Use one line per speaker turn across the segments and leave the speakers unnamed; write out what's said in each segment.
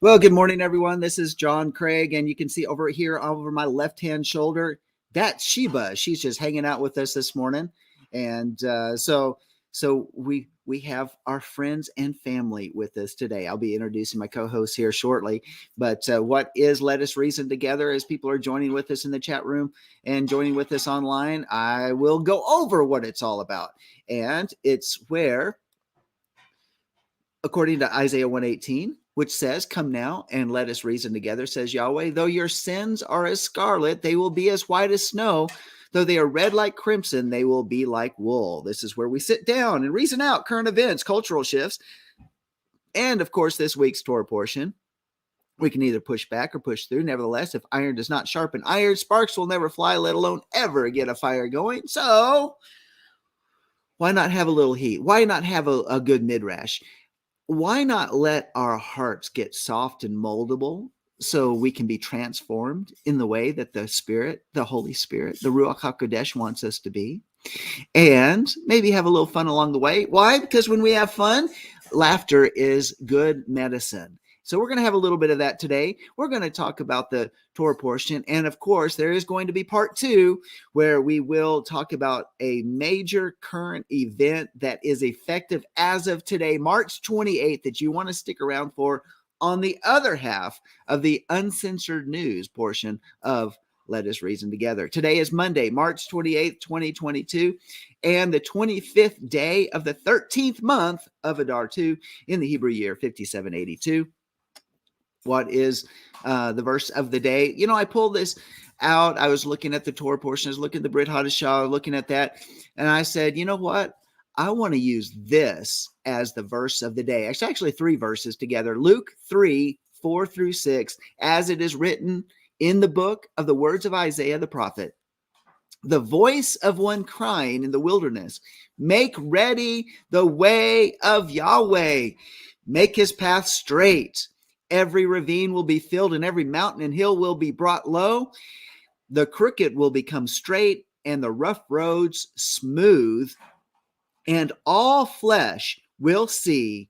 Well, good morning, everyone. This is John Craig, and you can see over here over my left-hand shoulder, that's Sheba. She's just hanging out with us this morning, and so we have our friends and family with us today. I'll be introducing my co-hosts here shortly, but what is Let Us Reason Together? As people are joining with us in the chat room and joining with us online, I will go over what it's all about, and it's where, according to Isaiah 118, which says, "Come now and let us reason together, says Yahweh. Though your sins are as scarlet, they will be as white as snow. Though they are red like crimson, they will be like wool." This is where we sit down and reason out current events, cultural shifts, and of course, this week's Torah portion. We can either push back or push through. Nevertheless, if iron does not sharpen iron, sparks will never fly, let alone ever get a fire going. So why not have a little heat? Why not have a good midrash? Why not let our hearts get soft and moldable so we can be transformed in the way that the Spirit, the Holy Spirit, the Ruach HaKodesh wants us to be? And maybe have a little fun along the way. Why? Because when we have fun, laughter is good medicine. So we're going to have a little bit of that today. We're going to talk about the Torah portion. And of course, there is going to be part 2 where we will talk about a major current event that is effective as of today, March 28th, that you want to stick around for on the other half of the uncensored news portion of Let Us Reason Together. Today is Monday, March 28th, 2022, and the 25th day of the 13th month of Adar 2 in the Hebrew year 5782. What is the verse of the day? You know, I pulled this out. I was looking at the Torah portion. I was looking at the Brit Hadashah, looking at that. And I said, you know what? I want to use this as the verse of the day. It's actually 3 verses together. Luke 3, 4 through 6, as it is written in the book of the words of Isaiah the prophet. The voice of one crying in the wilderness, make ready the way of Yahweh. Make his path straight. Every ravine will be filled and every mountain and hill will be brought low. The crooked will become straight and the rough roads smooth. And all flesh will see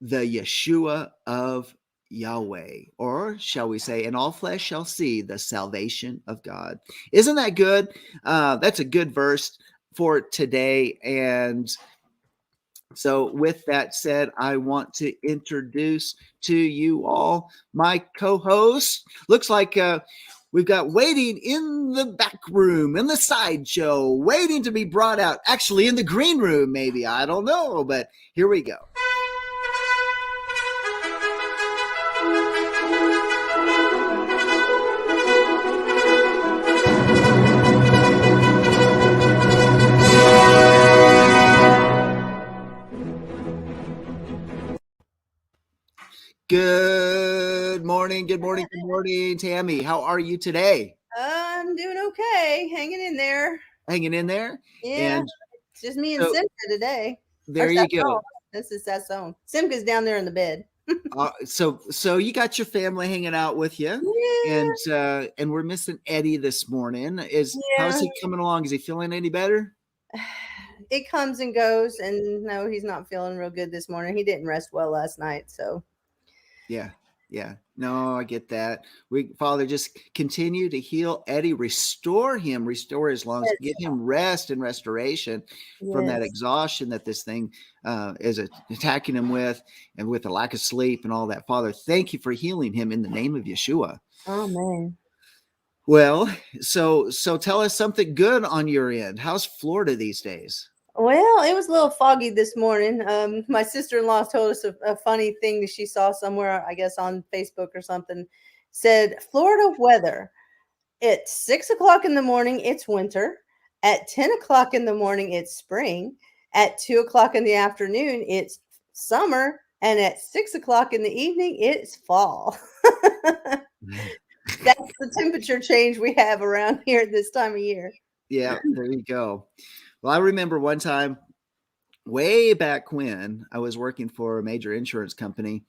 the Yeshua of Yahweh. Or shall we say, and all flesh shall see the salvation of God. Isn't that good? That's a good verse for today. And so with that said, I want to introduce to you all my co-host. Looks like we've got waiting in the back room, in the sideshow, waiting to be brought out. Actually, in the green room, maybe. I don't know, but here we go. Good morning, Tammy. How are you today?
I'm doing okay, hanging in there.
Hanging in there?
Yeah,
And
it's just me and
so,
Simka today.
there you go.
This is Sasson. Simka's down there in the bed.
So you got your family hanging out with you,
Yeah,
and we're missing Eddie this morning. How's
yeah.
he coming along? Is he feeling any better?
It comes and goes, and no, he's not feeling real good this morning. He didn't rest well last night, so.
Yeah. No, I get that. Father, just continue to heal Eddie, restore his lungs, give him rest and restoration from that
Yes.
exhaustion that this thing is attacking him with, and with the lack of sleep and all that. Father, thank you for healing him in the name of Yeshua.
Amen.
Well, so tell us something good on your end. How's Florida these days?
Well, it was a little foggy this morning. My sister-in-law told us a funny thing that she saw somewhere, I guess on Facebook or something. Said Florida weather. At 6 o'clock in the morning, it's winter. At 10 o'clock in the morning, it's spring. At 2 o'clock in the afternoon, it's summer. And at 6 o'clock in the evening, it's fall. That's the temperature change we have around here at this time of year.
Yeah, there you go. Well, I remember one time way back when I was working for a major insurance company,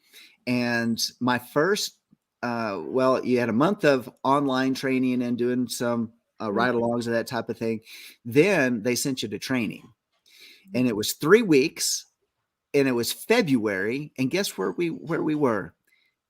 and my first, you had a month of online training and doing some ride-alongs and that type of thing. Then they sent you to training, and it was 3 weeks, and it was February. And guess where we were?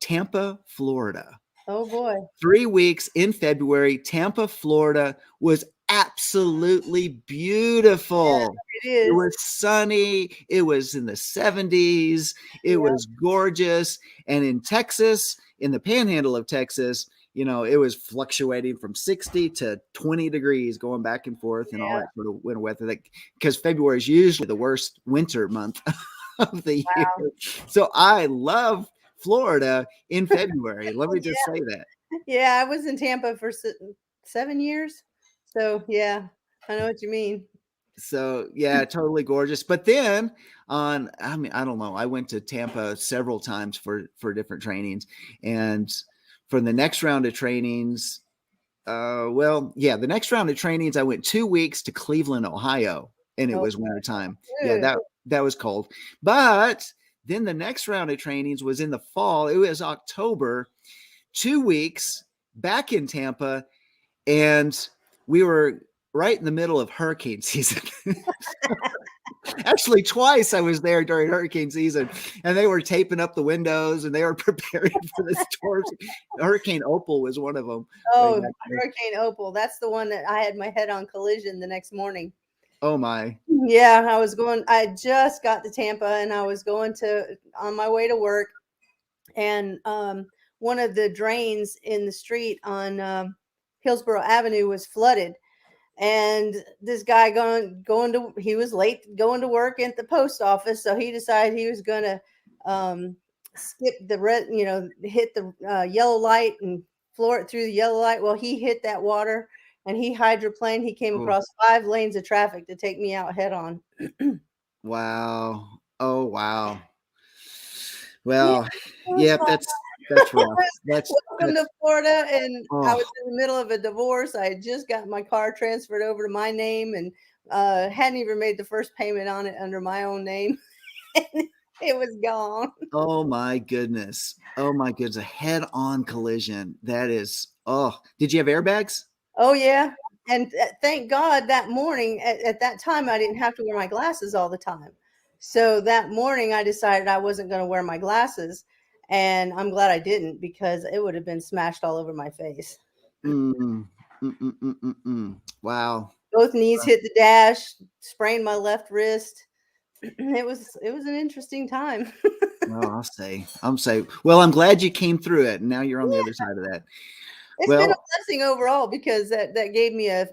Tampa, Florida.
Oh boy.
3 weeks in February. Tampa, Florida was absolutely beautiful.
It
It
is.
was sunny. It was in the 70s. It was gorgeous. And in Texas, in the panhandle of Texas, you know, it was fluctuating from 60 to 20 degrees, going back and forth and all that sort of winter weather. Because February is usually the worst winter month of the year. So I love Florida in February. Let me just say that.
Yeah, I was in Tampa for 7 years. So yeah, I know what you mean.
So yeah, totally gorgeous. But then I don't know. I went to Tampa several times for different trainings, and for the next round of trainings, the next round of trainings, I went 2 weeks to Cleveland, Ohio, and it was wintertime. Yeah, that was cold. But then the next round of trainings was in the fall. It was October, 2 weeks back in Tampa, and we were right in the middle of hurricane season. Actually, twice I was there during hurricane season, and they were taping up the windows and they were preparing for the storms. Hurricane Opal was one of them.
Oh, Hurricane Opal. That's the one that I had my head-on collision the next morning.
Oh my.
Yeah, I just got to Tampa and I was on my way to work, and one of the drains in the street on Hillsborough Avenue was flooded. And this guy he was late going to work at the post office, so he decided he was going to skip hit the yellow light and floor it through the yellow light. Well, he hit that water and he hydroplaned. He came across 5 lanes of traffic to take me out head on.
Wow. Oh wow. Well, yeah, that's rough.
Welcome to Florida, and I was in the middle of a divorce. I had just got my car transferred over to my name, and hadn't even made the first payment on it under my own name. It was gone.
Oh my goodness. Oh my goodness. A head-on collision. That is, did you have airbags?
Oh yeah. And thank God that morning at that time, I didn't have to wear my glasses all the time. So that morning I decided I wasn't going to wear my glasses, and I'm glad I didn't, because it would have been smashed all over my face.
Wow.
Both knees hit the dash, sprained my left wrist. It was an interesting time.
Well, I'm say, well, I'm glad you came through it, and now you're on the other side of that.
It's been a blessing overall, because that gave me a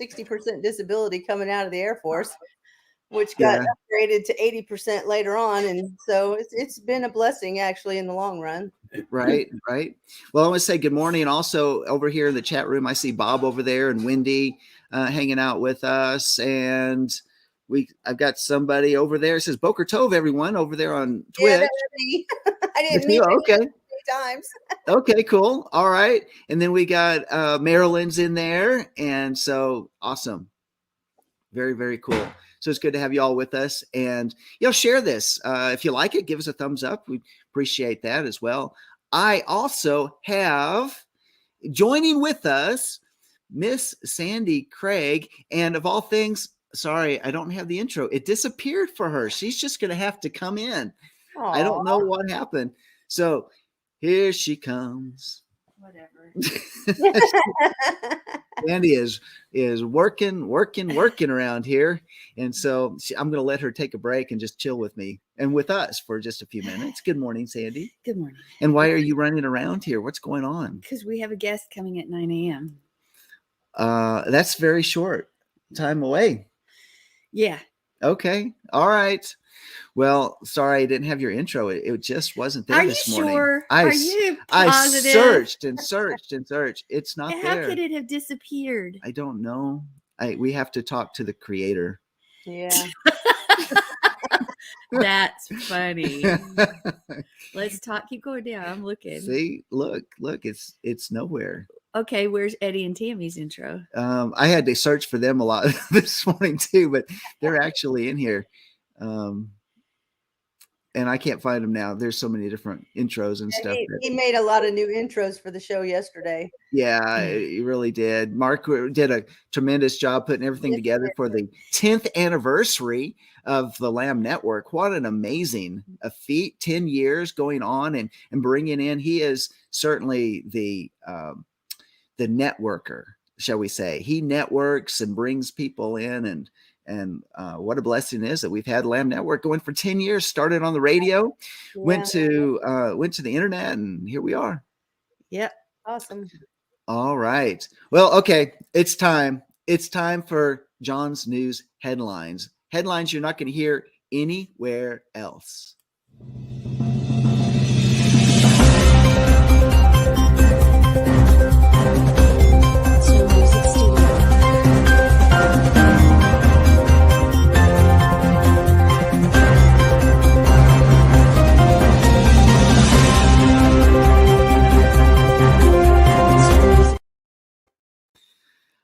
60% disability coming out of the Air Force, which got upgraded to 80% later on. And so it's been a blessing actually in the long run.
Right. Well, I want to say good morning. And also over here in the chat room, I see Bob over there and Wendy hanging out with us. And I've got somebody over there. It says Boker Tov, everyone, over there on Twitch.
Yeah, I didn't mean
okay.
Times.
Okay, cool. All right. And then we got Marilyn's in there. And so awesome. Very, very cool. So it's good to have you all with us, and share this. If you like it, give us a thumbs up. We appreciate that as well. I also have joining with us Miss Sandi Craig, and of all things, sorry, I don't have the intro. It disappeared for her. She's just going to have to come in. Aww. I don't know what happened. So here she comes.
Whatever.
Andy is working around here, and so I'm going to let her take a break and just chill with me and with us for just a few minutes. Good morning, Sandi.
Good morning.
And why are you running around here? What's going on?
Because we have a guest coming at 9 a.m.
That's very short time away.
Yeah.
Okay. All right. Well, sorry, I didn't have your intro. It just wasn't there this morning.
Sure? Are you positive?
I searched and searched and searched. It's not there.
How could it have disappeared?
I don't know. We have to talk to the creator.
Yeah.
That's funny. Let's talk. Keep going down. I'm looking.
See, look, it's nowhere.
Okay, where's Eddie and Tammy's intro?
I had to search for them a lot this morning too, but they're actually in here. and I can't find them now. There's so many different intros and stuff.
He made a lot of new intros for the show yesterday.
Yeah, he really did. Mark did a tremendous job putting everything together for the 10th anniversary of the Lamb Network. What an amazing feat, 10 years going on and bringing in. He is certainly the networker, shall we say. He networks and brings people in, and what a blessing it is that we've had Lamb Network going for 10 years, started on the radio, went to the internet, and here we are.
Yep.
Awesome.
All right. Well, okay. It's time. It's time for John's news headlines. Headlines you're not going to hear anywhere else.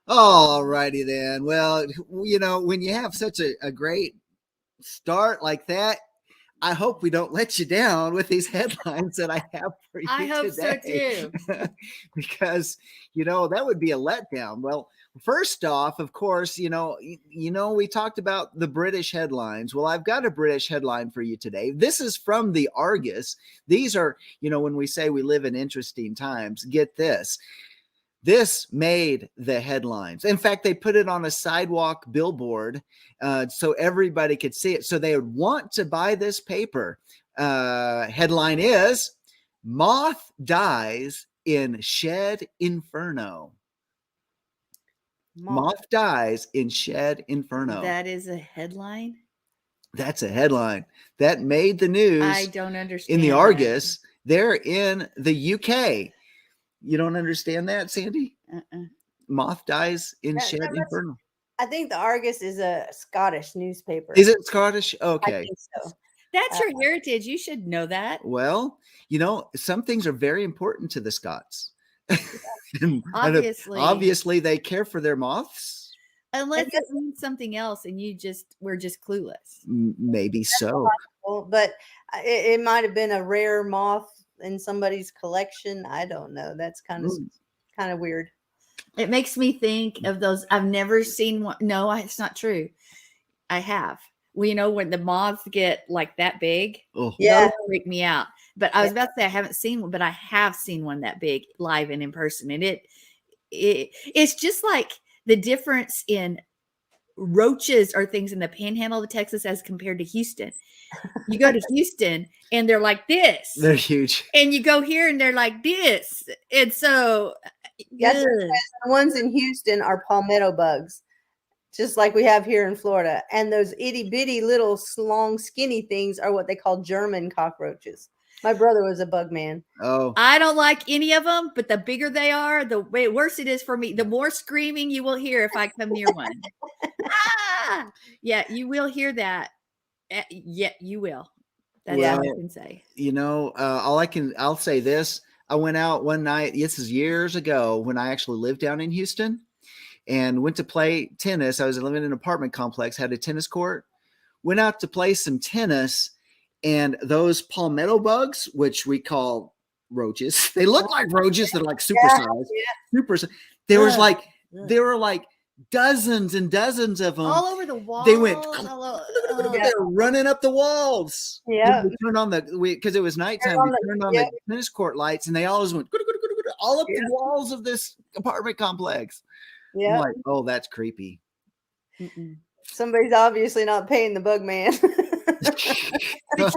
All righty then. Well, when you have such a great start like that, I hope we don't let you down with these headlines that I have for you
I hope
today.
so too.
Because, that would be a letdown. Well, first off, of course, we talked about the British headlines. Well, I've got a British headline for you today. This is from the Argus. These are, when we say we live in interesting times, get this. This made the headlines. In fact, they put it on a sidewalk billboard so everybody could see it. So they would want to buy this paper. Headline is, Moth Dies in Shed Inferno. Moth dies in Shed Inferno.
That is a headline?
That's a headline. That made the news.
I don't understand.
In the Argus. They're in the UK. You don't understand that, Sandy? Moth dies in Shed Inferno.
I think the Argus is a Scottish newspaper.
Is it Scottish? Okay.
I think so.
That's your heritage. You should know that.
Well, some things are very important to the Scots.
Obviously.
Obviously, they care for their moths.
Unless it means something else and we're just clueless.
Maybe so.
But it might have been a rare moth in somebody's collection. I don't know. That's kind of weird.
It makes me think of those. I've never seen one. No, it's not true. I have. Well, when the moths get like that big, those freak me out. But I was about to say I haven't seen one, but I have seen one that big live and in person. And it's just like the difference in roaches or things in the panhandle of Texas as compared to Houston. You go to Houston and they're like this.
They're huge.
And you go here and they're like this. And so
the ones in Houston are palmetto bugs, just like we have here in Florida. And those itty bitty little long skinny things are what they call German cockroaches. My brother was a bug man.
Oh,
I don't like any of them, but the bigger they are, the way worse it is for me. The more screaming you will hear if I come near one. Yeah, you will hear that. Yeah, you will. That's all I can say.
I'll say this. I went out one night. This is years ago when I actually lived down in Houston and went to play tennis. I was living in an apartment complex, had a tennis court, went out to play some tennis, and those palmetto bugs, which we call roaches, they look like roaches. They're like supersized. There were like dozens and dozens of them
all over the walls.
They went they're running up the walls.
Yeah,
we turned on because it was nighttime. We turned on the tennis court lights, and they always went all up the walls of this apartment complex. Yeah, I'm like, oh, that's creepy.
Somebody's obviously not paying the bug man.
But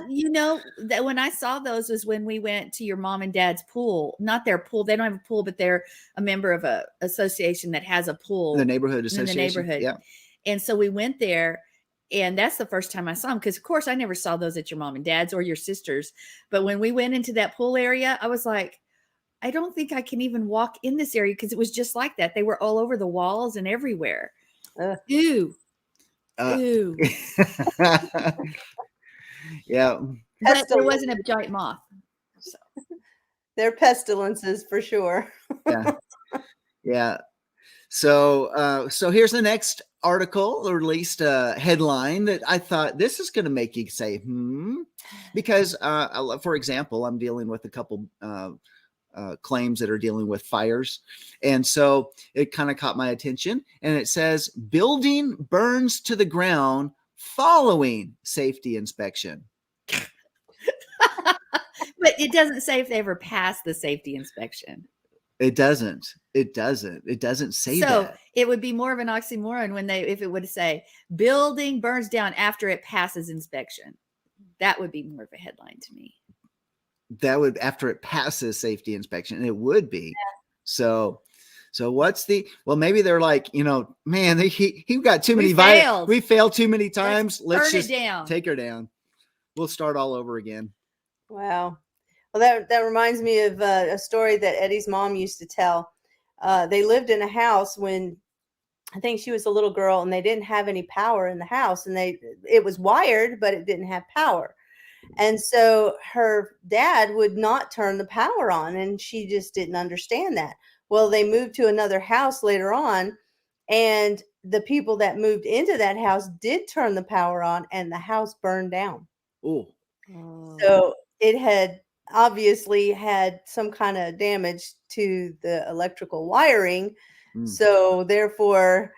that when I saw those was when we went to your mom and dad's pool. Not their pool. They don't have a pool, but they're a member of a association that has a pool.
The neighborhood association.
In the neighborhood. Yeah. And so we went there, and that's the first time I saw them. Because of course I never saw those at your mom and dad's or your sister's. But when we went into that pool area, I was like, I don't think I can even walk in this area because it was just like that. They were all over the walls and everywhere. Ew. Ew.
Yeah.
But there wasn't a giant moth. So.
They're pestilences for sure.
Yeah. So here's the next article, or at least a headline that I thought this is going to make you say, because, for example, I'm dealing with a couple claims that are dealing with fires. And so it kind of caught my attention. And it says, building burns to the ground following safety inspection.
But it doesn't say if they ever passed the safety inspection.
It doesn't say that.
So it would be more of an oxymoron if it would say building burns down after it passes inspection. That would be more of a headline to me.
That would, after it passes safety inspection, and it would be. Yeah. So what's maybe they're like, man, he got too many we failed too many times. Let's just take her down. We'll start all over again.
Wow. Well, that reminds me of a story that Eddie's mom used to tell. They lived in a house when I think she was a little girl, and they didn't have any power in the house, and it was wired, but it didn't have power. And so her dad would not turn the power on, and she just didn't understand that. Well, they moved to another house later on, and the people that moved into that house did turn the power on, and the house burned down.
Oh.
So it had obviously had some kind of damage to the electrical wiring. So therefore,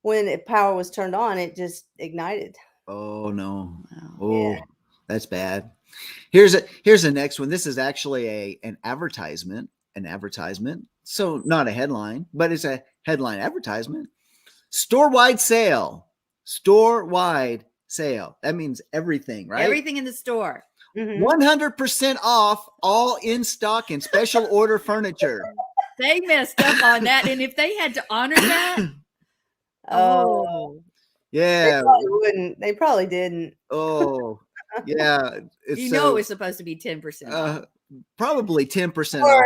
when power was turned on, it just ignited.
Oh no.
Wow.
Oh, yeah. That's bad. Here's the next one. This is actually an advertisement. So not a headline, but it's a headline advertisement. Store-wide sale. That means everything, right?
Everything in the store.
100% off all in stock and special order furniture.
They messed up on that. And if they had to honor that.
Oh.
Yeah.
They probably didn't.
Oh. Yeah.
It was supposed to be 10%.
Probably 10% off.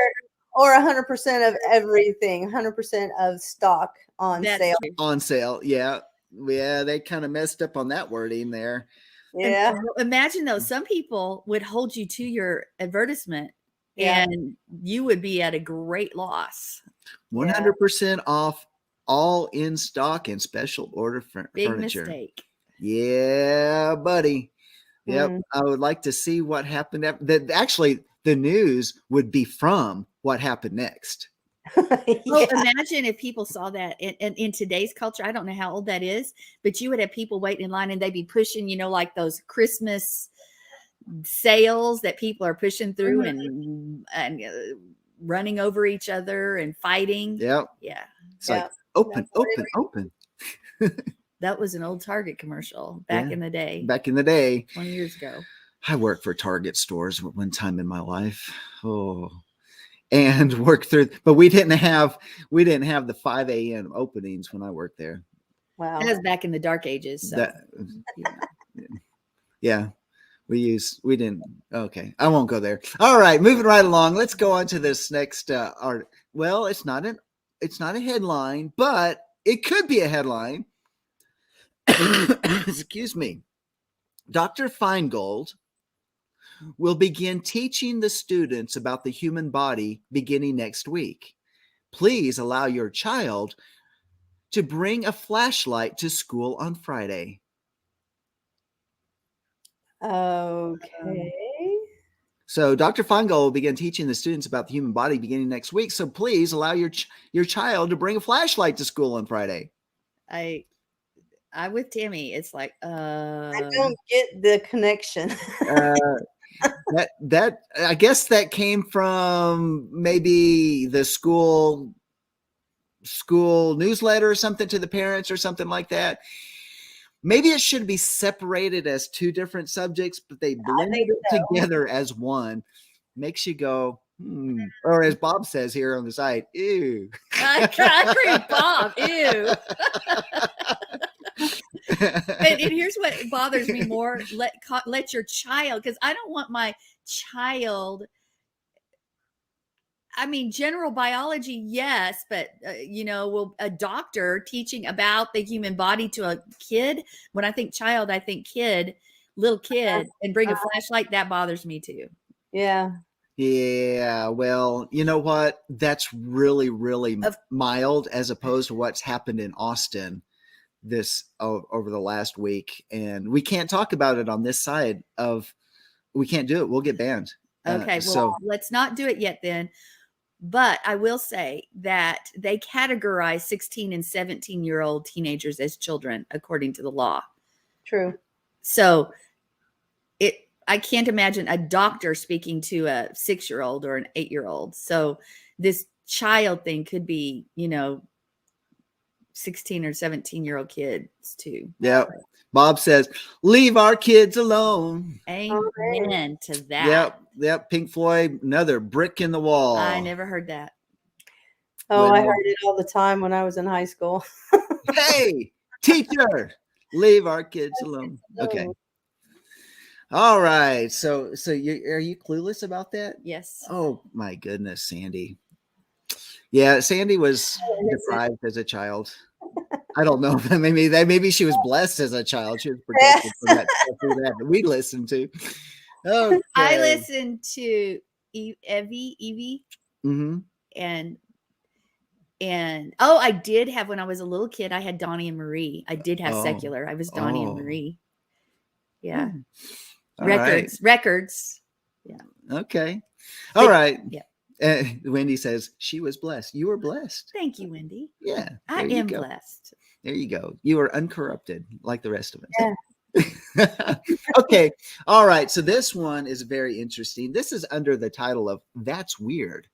Or 100% of everything, 100% of stock on sale.
On sale, yeah. Yeah, they kind of messed up on that wording there.
Yeah.
And imagine though, some people would hold you to your advertisement and you would be at a great loss.
100% off all in stock and special order
Big
furniture.
Mistake.
Yeah, buddy. Yep. I would like to see what happened. Actually, the news would be from what happened next.
Well, imagine if people saw that in today's culture. I don't know how old that is, but you would have people waiting in line and they'd be pushing, like those Christmas sales that people are pushing through and running over each other and fighting.
Yep.
Yeah.
It's like open.
That was an old Target commercial back in the day. 20 years ago.
I worked for Target stores one time in my life. Oh. And worked through, but we didn't have the 5 a.m. openings when I worked there.
Wow.
That was back in the dark ages. So.
Yeah. We didn't. Okay. I won't go there. All right. Moving right along. Let's go on to this next art. Well, it's not a headline, but it could be a headline. Excuse me. Dr. Feingold will begin teaching the students about the human body beginning next week. Please allow your child to bring a flashlight to school on Friday.
Okay.
So Dr. Feingold will begin teaching the students about the human body beginning next week. So please allow your child to bring a flashlight to school on Friday.
I with Tammy, it's like
I don't get the connection.
that I guess that came from maybe the school newsletter or something to the parents or something like that. Maybe it should be separated as two different subjects, but they blended it together as one. Makes you go, or as Bob says here on the site, ew.
I agree with Bob, ew. And here's what bothers me more: let your child, because I don't want my child. I mean, general biology, yes, but will a doctor teaching about the human body to a kid? When I think child, I think kid, little kid, and bring a flashlight. That bothers me too.
Yeah.
Yeah, well, you know what? That's really, really
Of-
mild as opposed to what's happened in Austin over the last week. And we can't talk about it on this side we can't do it. We'll get banned.
Okay, well, let's not do it yet then. But I will say that they categorize 16 and 17-year-old teenagers as children according to the law.
True.
So I can't imagine a doctor speaking to a 6-year-old or an 8-year-old. So this child thing could be, 16 or 17-year-old kids too.
Yeah. Bob says, leave our kids alone.
Amen to that.
Yep. Pink Floyd, another brick in the wall.
I never heard that.
Oh, I heard it all the time when I was in high school.
Hey, teacher, leave our kids alone. Okay. All right. So are you clueless about that?
Yes.
Oh my goodness, Sandy. Yeah, Sandy was deprived as a child. I don't know. Maybe she was blessed as a child. She was protected from that stuff that we listened to. Okay.
I listened to Evie,
mm-hmm.
and I did have, when I was a little kid, I had Donnie and Marie. I did have secular. I was Donnie and Marie. Yeah. Records. Yeah.
Okay. All right.
Yeah.
Wendy says she was blessed. You were blessed.
Thank you, Wendy.
Yeah.
I am blessed.
There you go. You are uncorrupted like the rest of us.
Yeah.
Okay. All right. So this one is very interesting. This is under the title of That's Weird.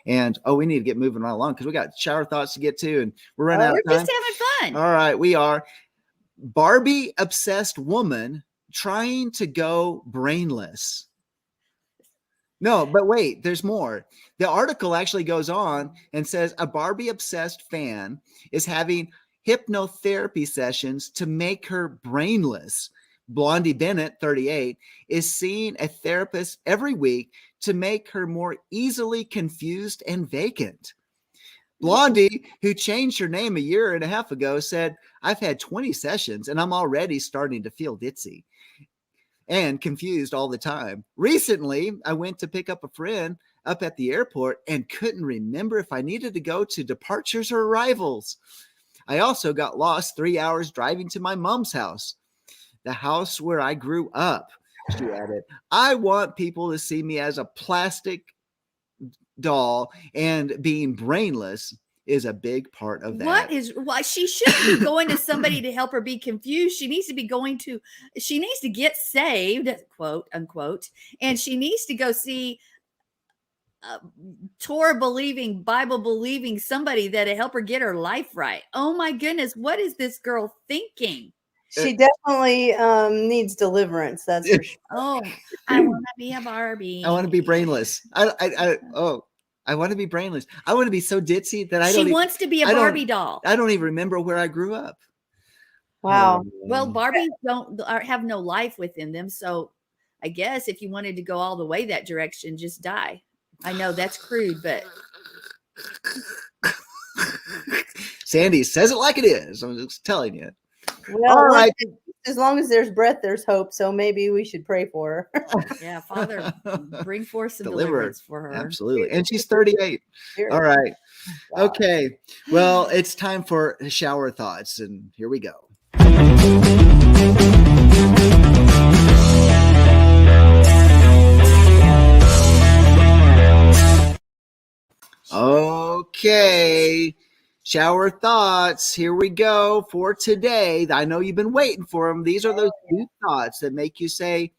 And we need to get moving right along because we got shower thoughts to get to and we're running out of time.
We're just having fun.
All right. We are. Barbie obsessed woman trying to go brainless. No, but wait, there's more. The article actually goes on and says a Barbie obsessed fan is having hypnotherapy sessions to make her brainless. Blondie Bennett, 38, is seeing a therapist every week to make her more easily confused and vacant. Blondie, who changed her name a year and a half ago, said, I've had 20 sessions and I'm already starting to feel ditzy and confused all the time. Recently, I went to pick up a friend up at the airport and couldn't remember if I needed to go to departures or arrivals. I also got lost 3 hours driving to my mom's house, the house where I grew up, she added. I want people to see me as a plastic doll, and being brainless is a big part of that.
Why she shouldn't be going to somebody to help her be confused. She needs to get saved, quote unquote, and she needs to go see Torah believing, Bible believing somebody that'll help her get her life right. Oh my goodness, what is this girl thinking?
She definitely needs deliverance. That's for sure.
Oh, I want to be a Barbie.
I want to be brainless. I want to be brainless. I want to be so ditzy that
she wants to be a Barbie doll.
I don't even remember where I grew up.
Wow.
Well, Barbies have no life within them. So I guess if you wanted to go all the way that direction, just die. I know that's crude, but
Sandy says it like it is. I'm just telling you.
Well, all right. As long as there's breath, there's hope. So maybe we should pray for her.
Yeah, Father, bring forth some deliverance for her.
Absolutely. And she's 38. All right. Wow. Okay. Well, it's time for shower thoughts. And here we go. Okay. Shower thoughts. Here we go for today. I know you've been waiting for them. These are those deep thoughts that make you say,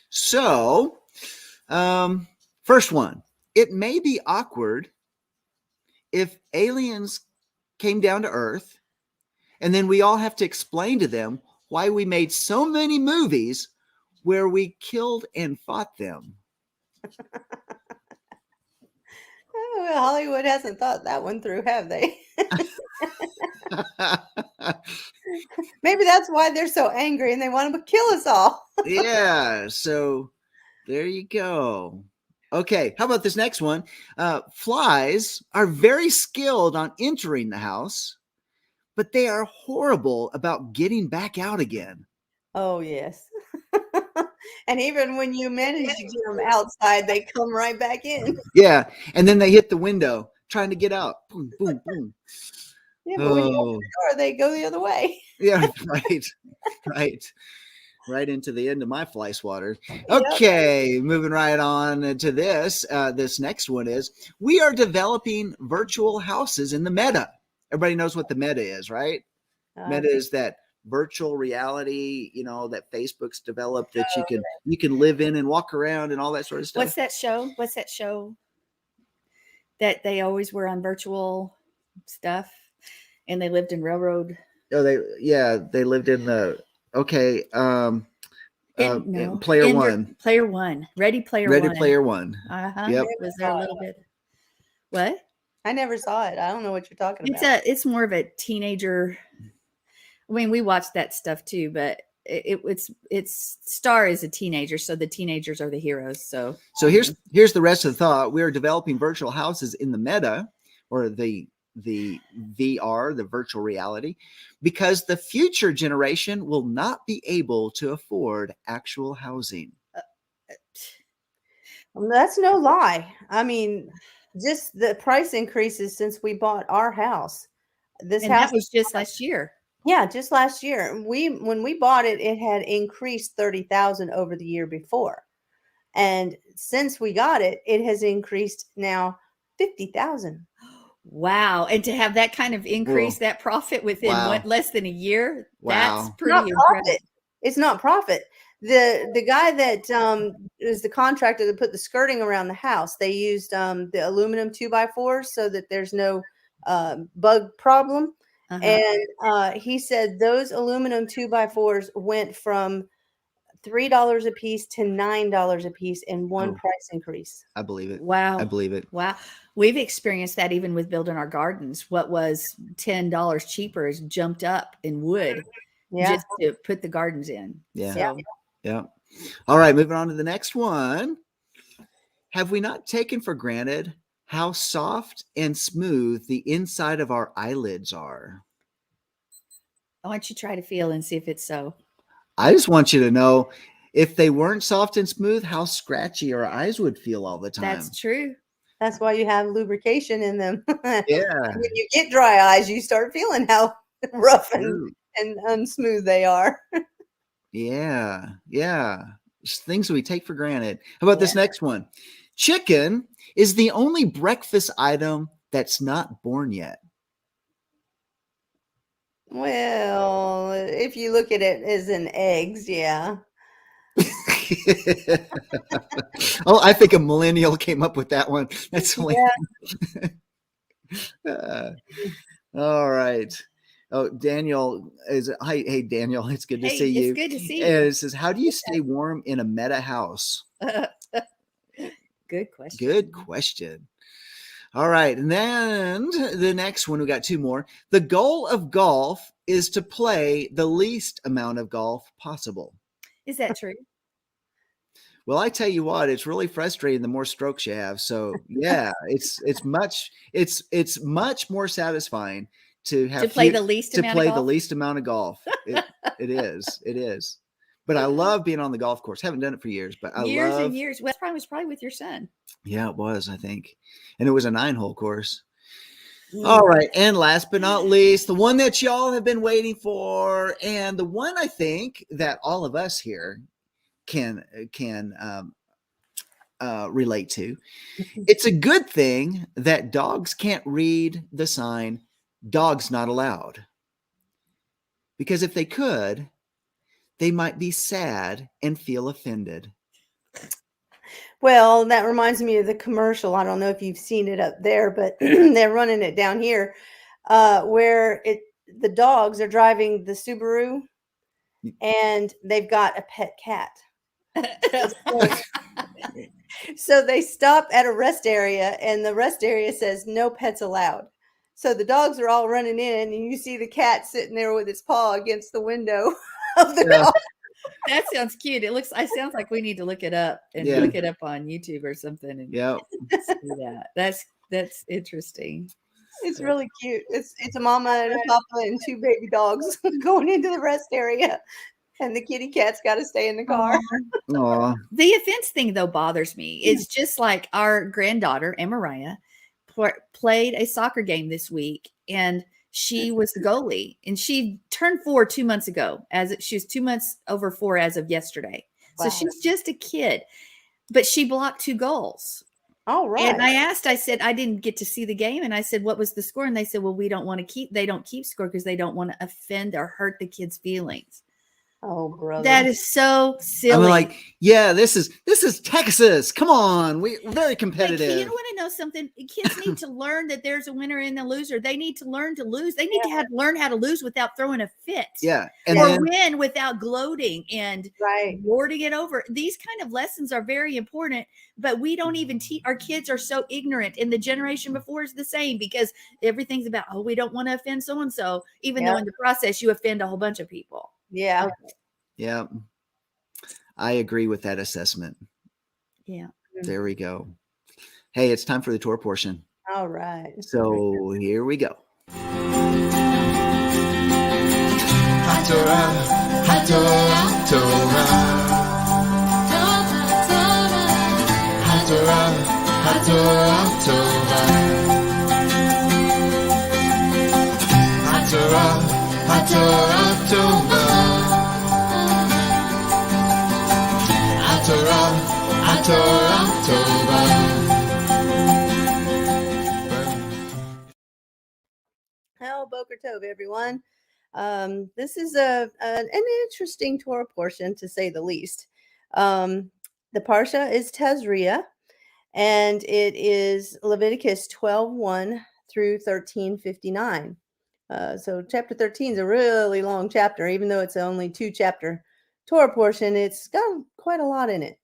So, first one. It may be awkward if aliens came down to Earth and then we all have to explain to them why we made so many movies where we killed and fought them.
Well, Hollywood hasn't thought that one through, have they? Maybe that's why they're so angry and they want to kill us all.
Yeah, so there you go. Okay, how about this next one? Flies are very skilled on entering the house, but they are horrible about getting back out again.
Oh, yes. And even when you manage to get them outside, they come right back in.
Yeah. And then they hit the window trying to get out. Boom, boom, boom.
Yeah, but when you open the door, they go the other way.
Yeah, right. Right. Right into the end of my fly swatter.
Yep.
Okay, moving right on to this. This next one is, we are developing virtual houses in the meta. Everybody knows what the meta is, right? Meta is that virtual reality, that Facebook's developed that you can live in and walk around and all that sort of stuff.
What's that show that they always were on virtual stuff, and they lived in railroad?
Oh, they lived in the Player One.
Player One. Ready Player One.
Uh-huh.
Yep. Was there a little bit? What?
I never saw it. I don't know what you're talking about.
It's more of a teenager. I mean, we watched that stuff too, but it's Star is a teenager, so the teenagers are the heroes. So
here's the rest of the thought. We are developing virtual houses in the meta, or the VR, the virtual reality, because the future generation will not be able to afford actual housing.
That's no lie. I mean, just the price increases since we bought our house.
That was just last year.
Yeah, just last year. When we bought it, it had increased 30,000 over the year before. And since we got it, it has increased now 50,000.
Wow. And to have that kind of increase, that profit within less than a year, that's pretty impressive.
It's not profit. The guy that is the contractor that put the skirting around the house, they used the aluminum 2x4s so that there's no bug problem. And he said those aluminum 2x4s went from $3 a piece to $9 a piece in one price increase.
I believe it.
Wow.
I believe it.
Wow. We've experienced that even with building our gardens. What was $10 cheaper has jumped up in wood just to put the gardens in.
Yeah.
So.
Yeah. All right. Moving on to the next one. Have we not taken for granted how soft and smooth the inside of our eyelids are?
I want you to try to feel and see if it's so.
I just want you to know, if they weren't soft and smooth, how scratchy our eyes would feel all the time.
That's true.
That's why you have lubrication in them.
Yeah.
When you get dry eyes, you start feeling how rough and unsmooth they are.
Yeah. Yeah. Just things we take for granted. How about this next one? Chicken is the only breakfast item that's not born yet.
Well, if you look at it as in eggs, yeah.
Oh, I think a millennial came up with that one. That's hilarious. All right. Oh, Daniel is hi. Hey, Daniel, it's good to see you.
It's good to see you.
And it says, how do you stay warm in a meta house?
Good question.
Good question. All right. And then the next one, we got two more. The goal of golf is to play the least amount of golf possible.
Is that true?
Well, I tell you what, it's really frustrating the more strokes you have. So yeah, it's much more satisfying to play the least amount of golf. It is. But I love being on the golf course. Haven't done it for years, but
years and years. Well, it was probably with your son.
Yeah, it was, I think. And it was a 9-hole course. All right. And last but not least, the one that y'all have been waiting for, and the one I think that all of us here can relate to. It's a good thing that dogs can't read the sign, "Dogs not allowed." Because if they could, they might be sad and feel offended.
Well, that reminds me of the commercial. I don't know if you've seen it up there, but they're running it down here, where the dogs are driving the Subaru and they've got a pet cat. So they stop at a rest area and the rest area says no pets allowed. So the dogs are all running in and you see the cat sitting there with its paw against the window of the car.
That sounds cute. It sounds like we need to look it up and look it up on YouTube or something and see that. That's interesting.
It's really cute. It's a mama and a papa and two baby dogs going into the rest area. And the kitty cat's got to stay in the car.
Aw.
The offense thing, though, bothers me. It's just like our granddaughter, Amariah, played a soccer game this week, and she was the goalie, and she turned 4 2 months ago. She was 2 months over 4 as of yesterday.
Wow.
So she's just a kid, but she blocked 2 goals.
All right.
And I said, I didn't get to see the game. And I said, what was the score? And they said, well, they don't keep score because they don't want to offend or hurt the kids' feelings.
Oh, brother.
That is so silly.
I'm like, yeah, this is Texas. Come on. We're very competitive.
Like, you want to know something? Kids need to learn that there's a winner and a loser. They need to learn to lose. They need to learn how to lose without throwing a fit.
Yeah.
Or win without gloating and
right.
lording it over. These kind of lessons are very important, but we don't even teach. Our kids are so ignorant, and the generation before is the same because everything's about, oh, we don't want to offend so-and-so, even though in the process you offend a whole bunch of people.
Yeah.
Okay.
Yeah. I agree with that assessment.
Yeah.
There we go. Hey, it's time for the Torah portion.
All right.
So here we go.
Hello, Boker Tov, everyone. This is an interesting Torah portion, to say the least. The Parsha is Tazria, and it is Leviticus 12:1 through 13:59. So chapter 13 is a really long chapter, even though it's only 2-chapter Torah portion. It's got quite a lot in it.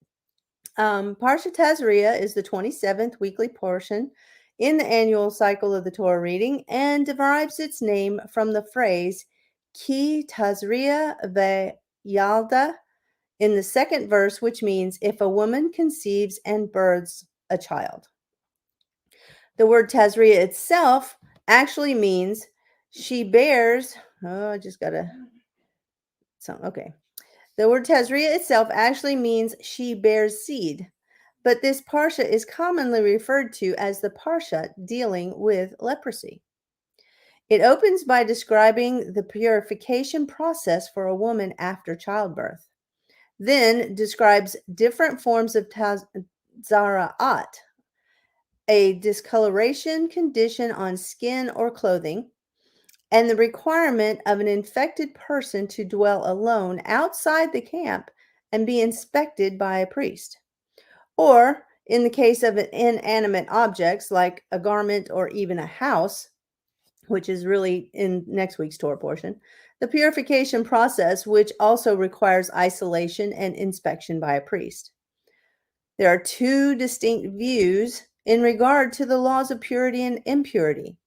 Parsha Tazria is the 27th weekly portion in the annual cycle of the Torah reading and derives its name from the phrase Ki Tazria ve'yalda in the second verse, which means if a woman conceives and births a child. The word Tazria itself actually means she bears. The word Tazria itself actually means she bears seed, but this parsha is commonly referred to as the parsha dealing with leprosy. It opens by describing the purification process for a woman after childbirth, then describes different forms of zara'at, a discoloration condition on skin or clothing, and the requirement of an infected person to dwell alone outside the camp and be inspected by a priest. Or, in the case of inanimate objects like a garment or even a house, which is really in next week's Torah portion, the purification process, which also requires isolation and inspection by a priest. There are 2 distinct views in regard to the laws of purity and impurity.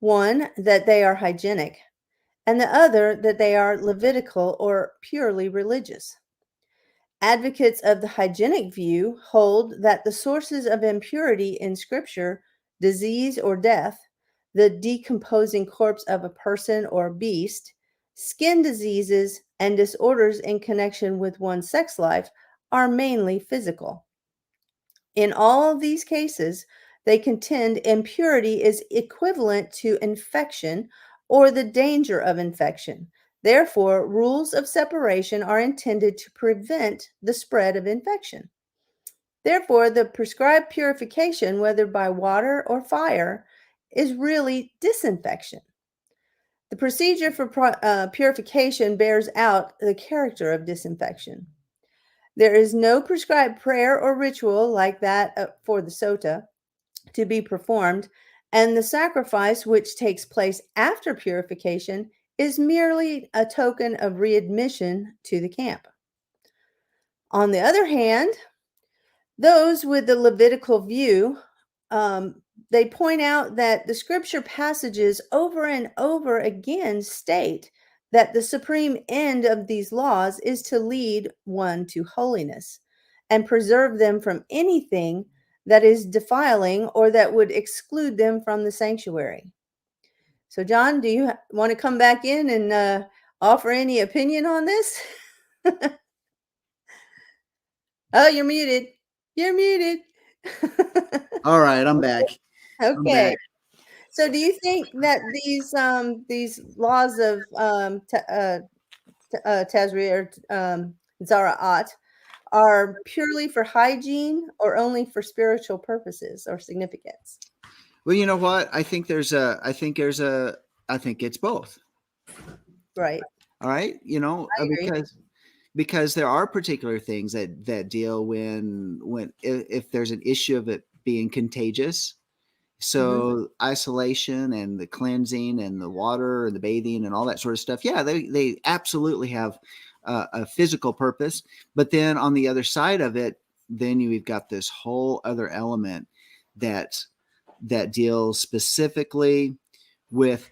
One, that they are hygienic, and the other, that they are Levitical or purely religious. Advocates of the hygienic view hold that the sources of impurity in Scripture, disease or death, the decomposing corpse of a person or beast, skin diseases, and disorders in connection with one's sex life, are mainly physical. In all of these cases, they contend impurity is equivalent to infection or the danger of infection. Therefore, rules of separation are intended to prevent the spread of infection. Therefore, the prescribed purification, whether by water or fire, is really disinfection. The procedure for purification bears out the character of disinfection. There is no prescribed prayer or ritual like that for the sota to be performed, and the sacrifice, which takes place after purification, is merely a token of readmission to the camp. On the other hand, those with the Levitical view, they point out that the scripture passages over and over again state that the supreme end of these laws is to lead one to holiness and preserve them from anything that is defiling or that would exclude them from the sanctuary. So, John, do you want to come back in and offer any opinion on this? Oh, you're muted. You're muted.
All right, I'm back.
Okay.
back.
So do you think that these laws of Tazri or Zara'at are purely for hygiene or only for spiritual purposes or significance?
Well, you know what? I think it's both.
Right.
All right.
I agree.
Because there are particular things that deal when if there's an issue of it being contagious. So isolation and the cleansing and the water and the bathing and all that sort of stuff. Yeah, they absolutely have a physical purpose. But then on the other side of it, then we've got this whole other element that deals specifically with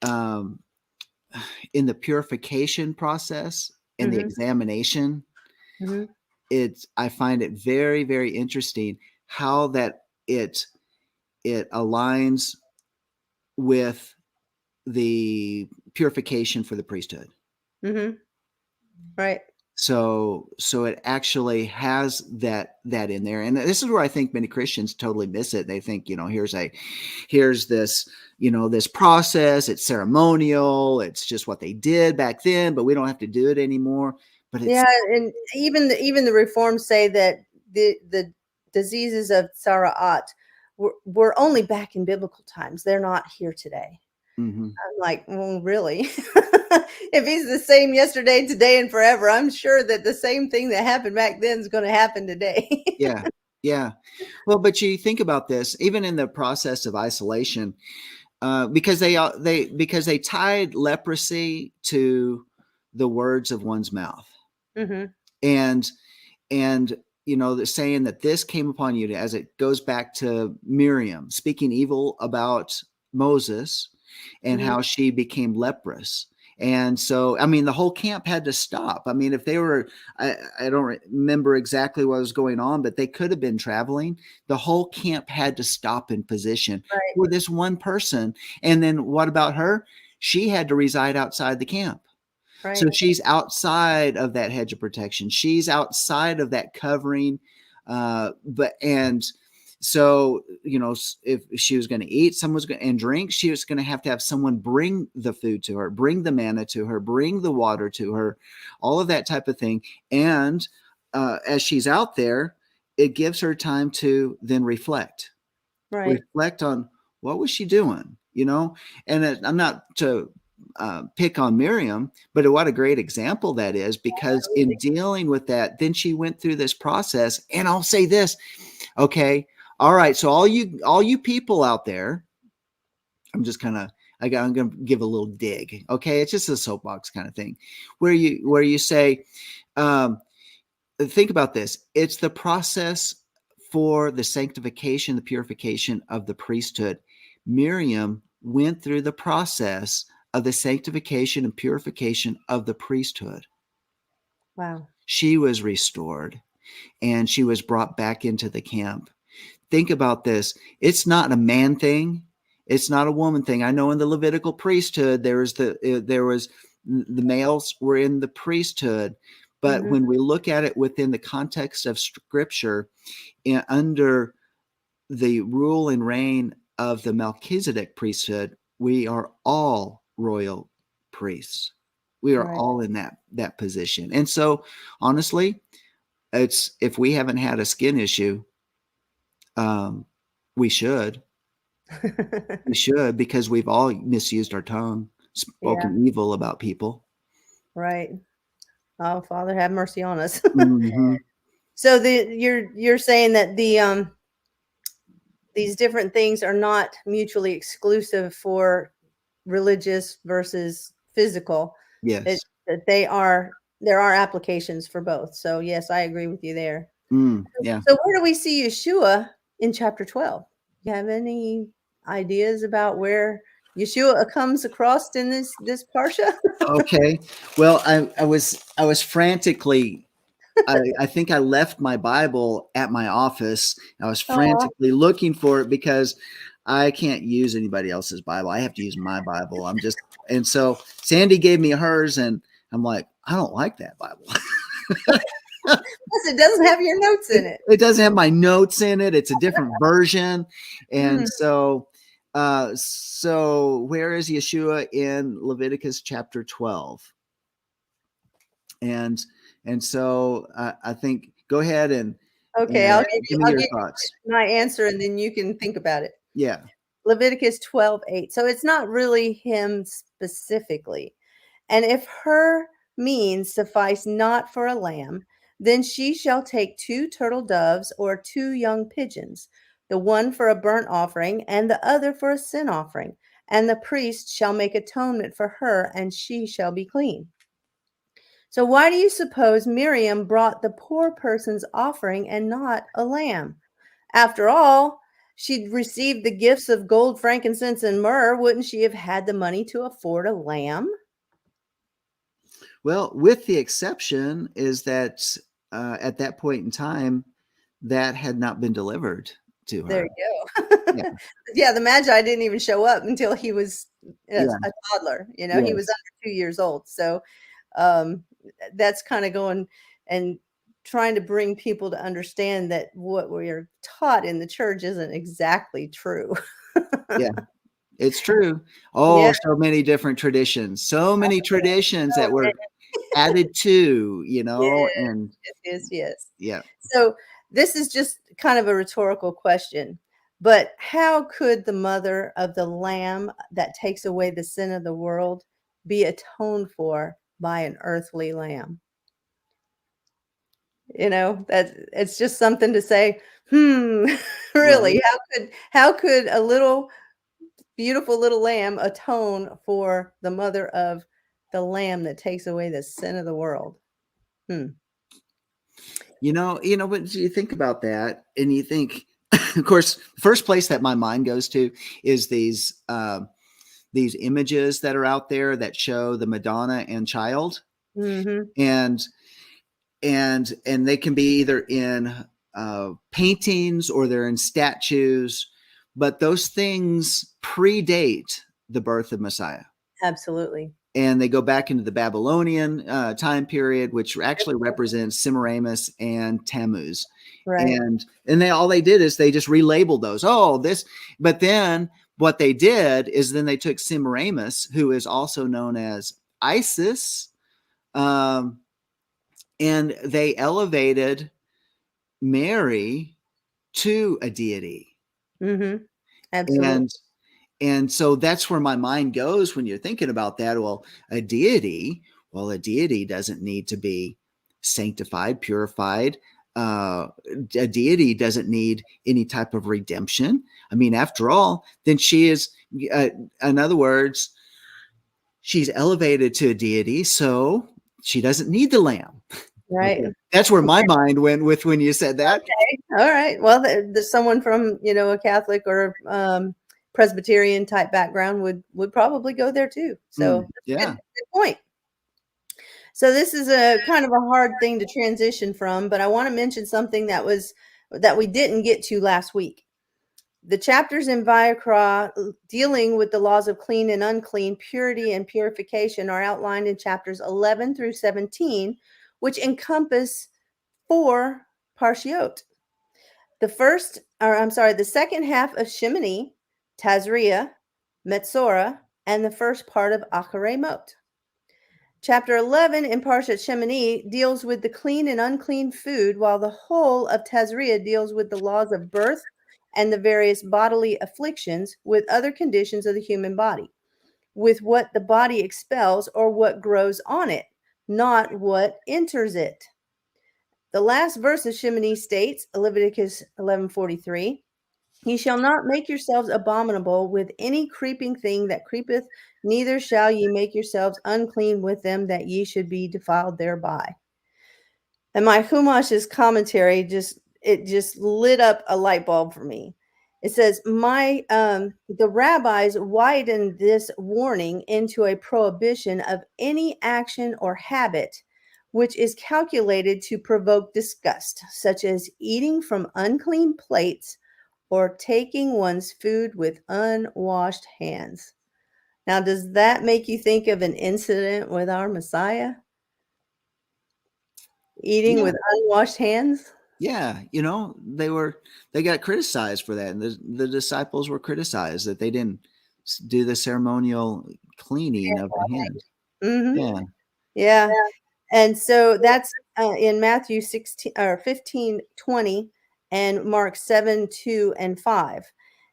in the purification process and the examination. I find it very, very interesting how that it aligns with the purification for the priesthood.
Right.
So it actually has that in there. And this is where I think many Christians totally miss it. They think, here's this, this process, it's ceremonial, it's just what they did back then, but we don't have to do it anymore. But it's,
and even the reforms say that the diseases of Sara'at were only back in biblical times. They're not here today. I'm like, well, really? If he's the same yesterday, today, and forever, I'm sure that the same thing that happened back then is going to happen today.
Yeah. Well, but you think about this, even in the process of isolation, because they tied leprosy to the words of one's mouth, and they're saying that this came upon you, as it goes back to Miriam speaking evil about Moses and how she became leprous. And so, I mean, the whole camp had to stop. I mean, if they were, I don't remember exactly what was going on, but they could have been traveling. The whole camp had to stop in position for this one person. And then what about her? She had to reside outside the camp. Right. So she's outside of that hedge of protection. She's outside of that covering. So, if she was going to eat, and drink, she was going to have someone bring the food to her, bring the manna to her, bring the water to her, all of that type of thing. And as she's out there, it gives her time to then reflect on what was she doing, and I'm not to pick on Miriam, but what a great example that is, because in dealing with that, then she went through this process. And I'll say this, okay. All right. So all you people out there, I'm going to give a little dig. Okay. It's just a soapbox kind of thing where you say, think about this. It's the process for the sanctification, the purification of the priesthood. Miriam went through the process of the sanctification and purification of the priesthood.
Wow.
She was restored and she was brought back into the camp. Think about this. It's not a man thing. It's not a woman thing. I know in the Levitical priesthood, there was the males were in the priesthood. But when we look at it within the context of Scripture, under the rule and reign of the Melchizedek priesthood, we are all royal priests. We are all in that position. And so, honestly, if we haven't had a skin issue, we should, because we've all misused our tongue, spoken evil about people.
Right. Oh, Father, have mercy on us. So you're saying that these different things are not mutually exclusive for religious versus physical.
Yes.
There are applications for both. So yes, I agree with you there.
Yeah.
So where do we see Yeshua in chapter 12? Do you have any ideas about where Yeshua comes across in this parsha?
Okay. Well, I was frantically, I think I left my Bible at my office. I was frantically looking for it because I can't use anybody else's Bible. I have to use my Bible. And so Sandi gave me hers, and I'm like, I don't like that Bible.
Plus, it doesn't have your notes in it.
It doesn't have my notes in it. It's a different version. And
Hmm.
so where is Yeshua in Leviticus chapter 12? And so I think go ahead and
Okay, I'll
give me
I'll
your
give
thoughts.
you my answer, and then you can think about it.
Yeah.
Leviticus 12:8. So it's not really him specifically. And if her means suffice not for a lamb, then she shall take 2 turtle doves or 2 young pigeons, the one for a burnt offering and the other for a sin offering. And the priest shall make atonement for her, and she shall be clean. So why do you suppose Miriam brought the poor person's offering and not a lamb? After all, she'd received the gifts of gold, frankincense, and myrrh. Wouldn't she have had the money to afford a lamb?
Well, with the exception is that at that point in time, that had not been delivered to
There
her.
you
Yeah.
go. Yeah, the Magi didn't even show up until he was
Yeah.
a toddler. He was
Yes.
under 2 years old. So um, that's kind of going and trying to bring people to understand that what we are taught in the church isn't exactly true.
Yeah. It's true.
Yeah.
Oh, so many different traditions. So many traditions that
Oh, man.
were added to,
Yes,
and
yes, yes.
yeah.
So this is just kind of a rhetorical question, but how could the mother of the lamb that takes away the sin of the world be atoned for by an earthly lamb? That it's just something to say,
Right.
really, how could a little beautiful little lamb atone for the mother of the lamb that takes away the sin of the world? Hmm.
But you think about that and you think, of course, the first place that my mind goes to is these images that are out there that show the Madonna and child,
Mhm.
and they can be either in paintings or they're in statues, but those things predate the birth of Messiah.
Absolutely.
And they go back into the Babylonian time period, which actually represents Semiramis and Tammuz.
Right.
And all they did is they just relabeled those. Oh, this. But then what they did is then they took Semiramis, who is also known as Isis, um, and they elevated Mary to a deity.
Mhm. Absolutely.
And so that's where my mind goes when you're thinking about that. Well, a deity doesn't need to be sanctified, purified. A deity doesn't need any type of redemption. I mean, after all, then she is, in other words, she's elevated to a deity, so she doesn't need the lamb.
Right.
Okay. That's where my mind went with when you said that.
Okay. All right. Well, there's someone from, a Catholic or Presbyterian type background would probably go there too. So that's a
Yeah.
good point. So this is a kind of a hard thing to transition from, but I want to mention something that we didn't get to last week. The chapters in Vayikra dealing with the laws of clean and unclean, purity and purification are outlined in chapters 11 through 17, which encompass 4 parshiot. The second half of Shemini, Tazria, Metzora, and the first part of Acharei Mot. Chapter 11 in Parshat Shemini deals with the clean and unclean food, while the whole of Tazria deals with the laws of birth and the various bodily afflictions with other conditions of the human body, with what the body expels or what grows on it, not what enters it. The last verse of Shemini states, Leviticus 11:43, ye shall not make yourselves abominable with any creeping thing that creepeth, neither shall ye make yourselves unclean with them, that ye should be defiled thereby. And my Humash's commentary just lit up a light bulb for me. It says, the rabbis widened this warning into a prohibition of any action or habit which is calculated to provoke disgust, such as eating from unclean plates or taking one's food with unwashed hands. Now, does that make you think of an incident with our Messiah? Eating with unwashed hands.
Yeah, they got criticized for that, and the disciples were criticized that they didn't do the ceremonial cleaning of their hands.
Mm-hmm.
Yeah.
Yeah. And so that's in Matthew 16 or 15:20 and Mark 7:2 and 5.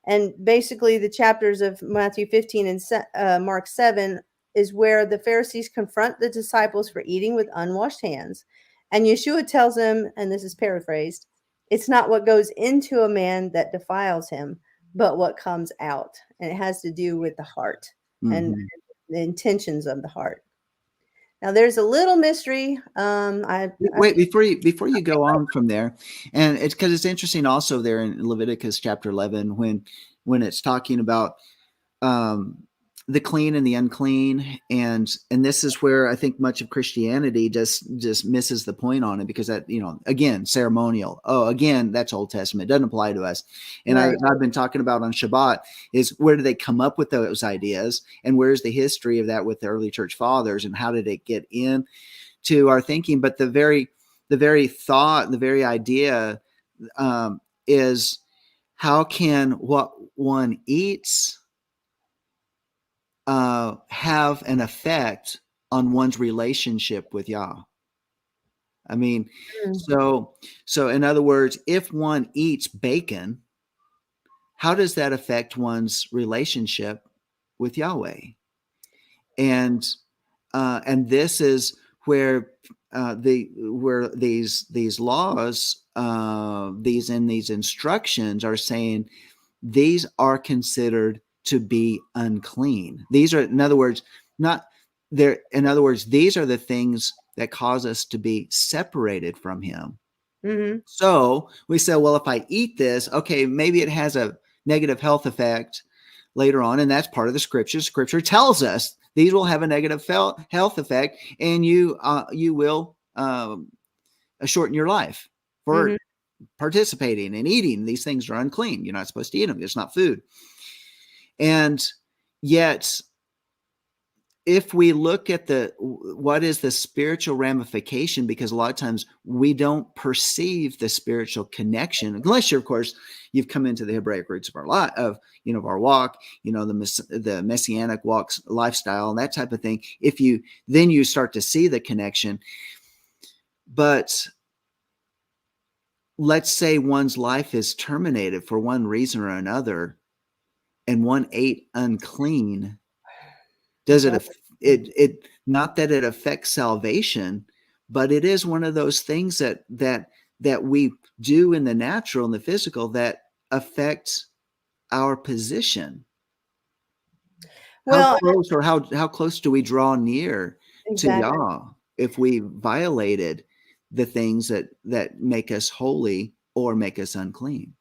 And basically the chapters of Matthew 15 and Mark 7 is where the Pharisees confront the disciples for eating with unwashed hands. And Yeshua tells them, and this is paraphrased, it's not what goes into a man that defiles him, but what comes out. And it has to do with the heart and the intentions of the heart. Now there's a little mystery.
Wait, before you go on from there, and it's because it's interesting also there in Leviticus chapter 11 when it's talking about the clean and the unclean, and this is where I think much of Christianity just misses the point on it, because that, again, ceremonial. Oh, again, that's Old Testament, it doesn't apply to us. And
Right.
I've been talking about on Shabbat is where do they come up with those ideas, and where's the history of that with the early church fathers, and how did it get in to our thinking? But the very thought, the very idea is, how can what one eats have an effect on one's relationship with Yah? I mean, so in other words, if one eats bacon, how does that affect one's relationship with Yahweh? And this is where these laws, these instructions are saying these are considered to be unclean. These are, in other words, these are the things that cause us to be separated from him.
Mm-hmm.
So we say, well, if I eat this, okay, maybe it has a negative health effect later on. And that's part of the scripture. Scripture tells us these will have a negative health effect, and you will shorten your life for participating and eating. These things are unclean. You're not supposed to eat them. It's not food. And yet, if we look at what is the spiritual ramification, because a lot of times we don't perceive the spiritual connection, unless of course, you've come into the Hebraic roots of our life, of our walk, the messianic lifestyle, and that type of thing. Then you start to see the connection. But let's say one's life is terminated for one reason or another, and one ate unclean. Does it not that it affects salvation, but it is one of those things that we do in the natural and the physical that affects our position.
Well,
how close do we draw near to Yah if we violated the things that make us holy or make us unclean?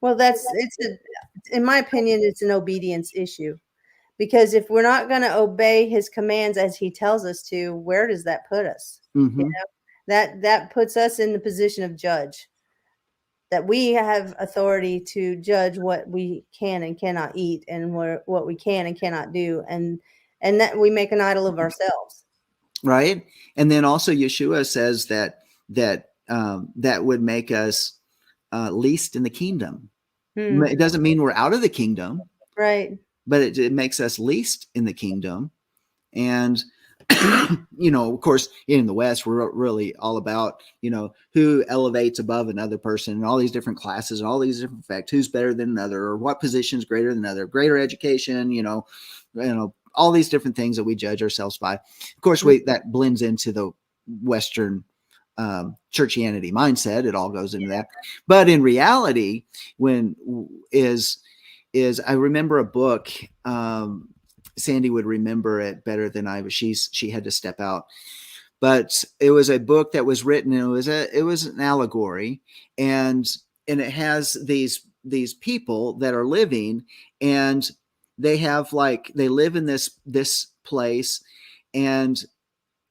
Well, in my opinion, it's an obedience issue. Because if we're not going to obey his commands as he tells us to, where does that put us? That puts us in the position of judge, that we have authority to judge what we can and cannot eat, and what we can and cannot do. And that we make an idol of ourselves.
Right. And then also Yeshua says that would make us least in the kingdom. It doesn't mean we're out of the kingdom.
Right.
But it makes us least in the kingdom. And, of course, in the West, we're really all about, who elevates above another person, and all these different classes and all these different facts, who's better than another, or what position is greater than another, greater education, all these different things that we judge ourselves by. Of course, that blends into the Western churchianity mindset. It all goes into that. But in reality, I remember a book, Sandi would remember it better than I was. She had to step out, but it was a book that was written, and it was an allegory, and it has these people that are living, and they live in this place, and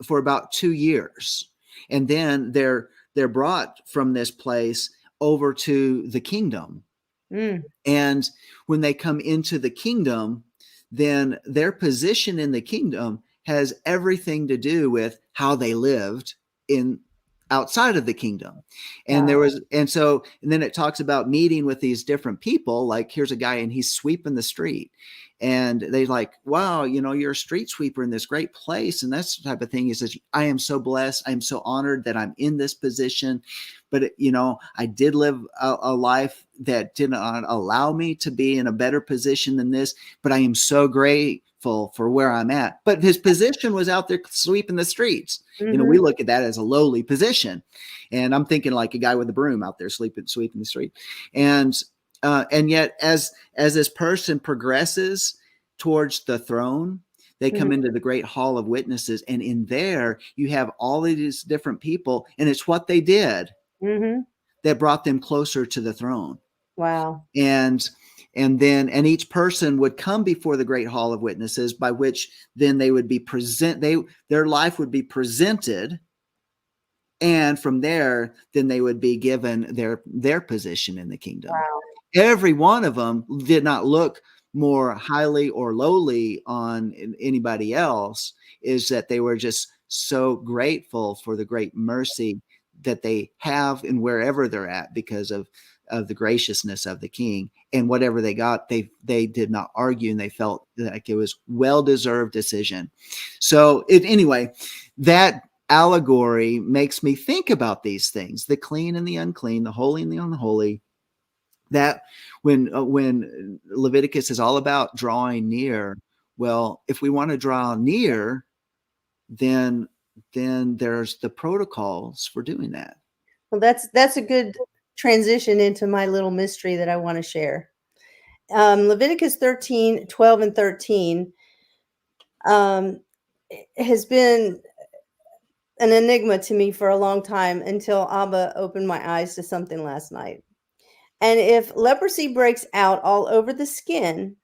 for about 2 years, and then they're brought from this place over to the kingdom. And when they come into the kingdom, then their position in the kingdom has everything to do with how they lived in outside of the kingdom. And then it talks about meeting with these different people. Like, here's a guy and he's sweeping the street, and they like, wow, you're a street sweeper in this great place. And that's the type of thing. He says, I am so blessed. I'm so honored that I'm in this position. But, I did live a life that did not allow me to be in a better position than this, but I am so grateful for where I'm at. But his position was out there sweeping the streets.
Mm-hmm.
We look at that as a lowly position. And I'm thinking like a guy with a broom out there sweeping the street. And yet as this person progresses towards the throne, they come into the great hall of witnesses. And in there, you have all of these different people. And it's what they did that brought them closer to the throne.
Wow.
And each person would come before the great hall of witnesses, by which then they would be their life would be presented. And from there, then they would be given their position in the kingdom.
Wow.
Every one of them did not look more highly or lowly on anybody else. Is that they were just so grateful for the great mercy that they have in wherever they're at, because of the graciousness of the king. And whatever they got, they did not argue, and they felt like it was well-deserved decision. So anyway, that allegory makes me think about these things: the clean and the unclean, the holy and the unholy. That when Leviticus is all about drawing near, well, if we want to draw near, then there's the protocols for doing that.
Well, that's a good transition into my little mystery that I want to share. Leviticus 13, 12, and 13 has been an enigma to me for a long time, until Abba opened my eyes to something last night. And if leprosy breaks out all over the skin,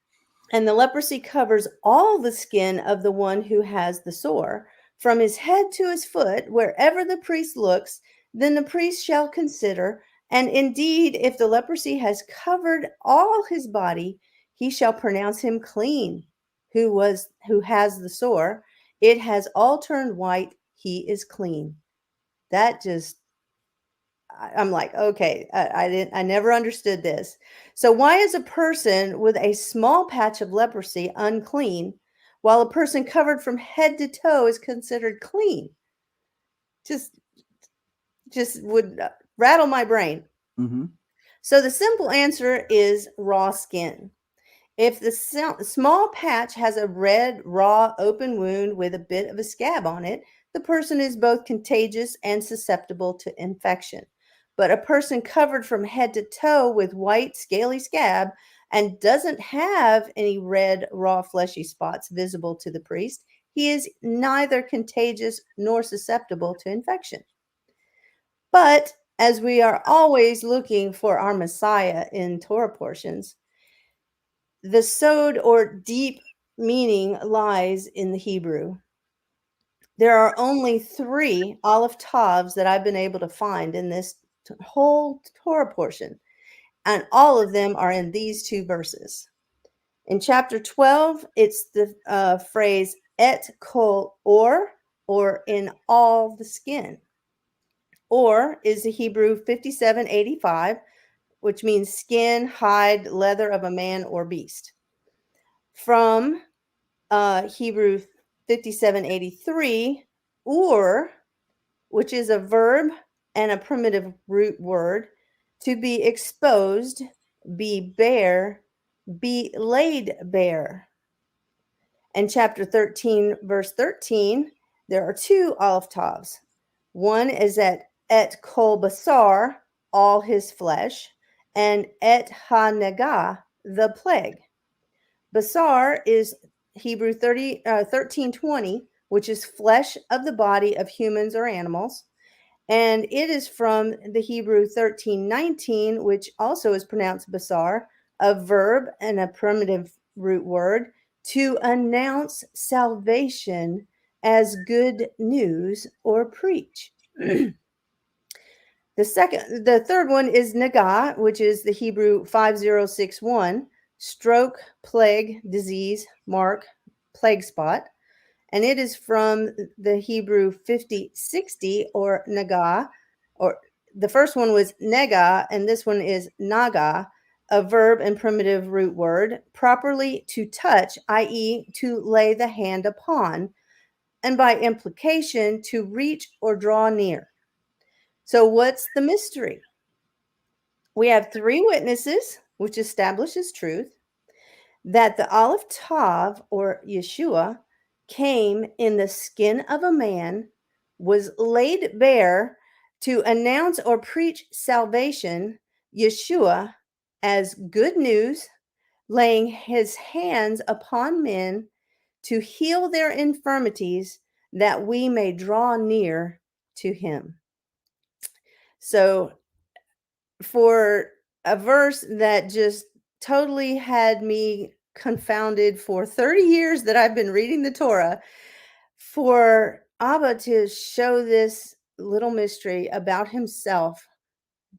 and the leprosy covers all the skin of the one who has the sore, from his head to his foot, wherever the priest looks, then the priest shall consider, and indeed, if the leprosy has covered all his body, he shall pronounce him clean, who has the sore. It has all turned white, he is clean. That just, I'm like, okay, I never understood this. So why is a person with a small patch of leprosy unclean, while a person covered from head to toe is considered clean? Just would rattle my brain.
Mm-hmm.
So the simple answer is raw skin. If the small patch has a red, raw, open wound with a bit of a scab on it, the person is both contagious and susceptible to infection. But a person covered from head to toe with white, scaly scab and doesn't have any red, raw, fleshy spots visible to the priest, he is neither contagious nor susceptible to infection. But as we are always looking for our Messiah in Torah portions, the sod, or deep meaning, lies in the Hebrew. There are only 3 aleph tavs that I've been able to find in this whole Torah portion, and all of them are in these 2 verses. In chapter 12, it's the phrase et kol or in all the skin. Or is the Hebrew 5785, which means skin, hide, leather of a man or beast. From Hebrew 5783, or, which is a verb and a primitive root word, to be exposed, be bare, be laid bare. And chapter 13, verse 13, there are 2 aleph tavs. One is at et kol basar, all his flesh, and et ha-nega, the plague. Basar is Hebrew 1320, which is flesh of the body of humans or animals. And it is from the Hebrew 1319, which also is pronounced basar, a verb and a primitive root word, to announce salvation as good news or preach. The third one is naga, which is the Hebrew 5061, stroke, plague, disease, mark, plague spot. and it is from the Hebrew 50-60 or Nagah, or the first one was nega, and this one is naga, a verb and primitive root word, properly to touch, i.e., to lay the hand upon, and by implication, to reach or draw near. So what's the mystery? We have 3 witnesses, which establishes truth, that the Aleph Tav, or Yeshua, came in the skin of a man, was laid bare to announce or preach salvation, Yeshua, as good news, laying his hands upon men to heal their infirmities, that we may draw near to him. So for a verse that just totally had me confounded for 30 years that I've been reading the Torah, for Abba to show this little mystery about himself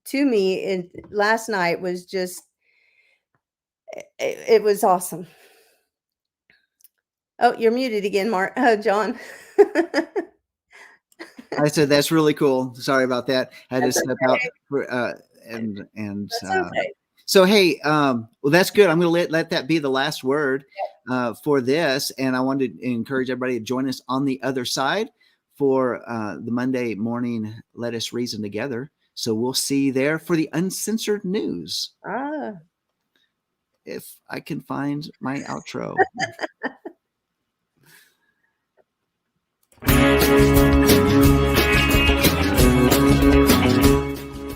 to me last night was just, it was awesome. Oh, you're muted again, John.
I said that's really cool. Sorry about that. I had to step out for,
That's okay.
So hey, well, that's good. I'm going to let that be the last word for this, and I wanted to encourage everybody to join us on the other side for the Monday morning Let Us Reason Together. So we'll see you there for the uncensored news. If I can find my outro.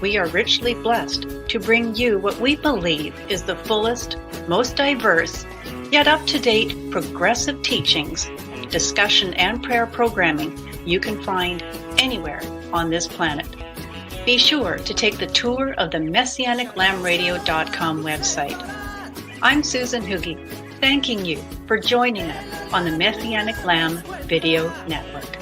We are richly blessed to bring you what we believe is the fullest, most diverse, yet up-to-date progressive teachings, discussion, and prayer programming you can find anywhere on this planet. Be sure to take the tour of the MessianicLambRadio.com website. I'm Susan Hoogie, thanking you for joining us on the Messianic Lamb Video Network.